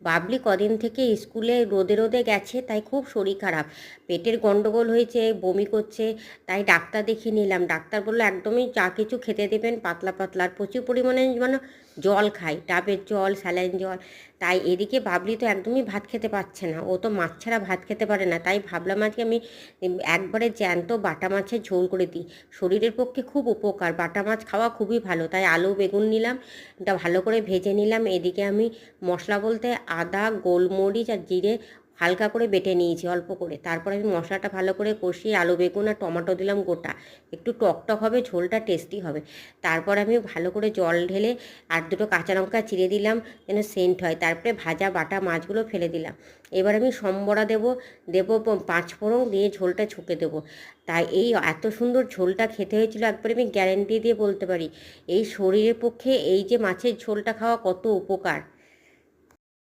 বাবলি কদিন থেকে স্কুলে রোদে রোদে গেছে, তাই খুব শরীর খারাপ, পেটের গন্ডগোল হয়েছে, বমি করছে। তাই ডাক্তার দেখিয়ে নিলাম। ডাক্তার বললো একদমই যা কিছু খেতে দেবেন পাতলা পাতলা, আর প্রচুর পরিমাণে মানে জল খাই, ডাবের জল, স্যালাইন জল। তাই এদিকে বাবলি তো একদমই ভাত খেতে পারছে না, ও তো মাছ ছাড়া ভাত খেতে পারে না। তাই ভাবলাম আজকে আমি একবারে জ্যান্ত বাটা মাছের ঝোল করে দিই। শরীরের পক্ষে খুব উপকার, বাটা মাছ খাওয়া খুবই ভালো। তাই আলু বেগুন নিলাম, এটা ভালো করে ভেজে নিলাম। এদিকে আমি মশলা বলতে আদা, গোলমরিচ আর জিরে হালকা করে বেটে নিয়েছি অল্প করে। তারপরে আমি মশলাটা ভালো করে কষিয়ে আলু বেগুন আর টমেটো দিলাম গোটা, একটু টকটক হবে, ঝোলটা টেস্টি হবে। তারপর আমি ভালো করে জল ঢেলে আর দুটো কাঁচা লঙ্কা চিড়ে দিলাম যেন সেন্ট হয়। তারপরে ভাজা বাটা মাছগুলো ফেলে দিলাম। এবার আমি সম্বরা দেবো, পাঁচ ফোড়ন দিয়ে ঝোলটা ছুঁকে দেবো। তাই এই এত সুন্দর ঝোলটা খেতে হয়েছিল, একবারে আমি গ্যারেন্টি দিয়ে বলতে পারি এই শরীরের পক্ষে এই যে মাছের ঝোলটা খাওয়া কত উপকার।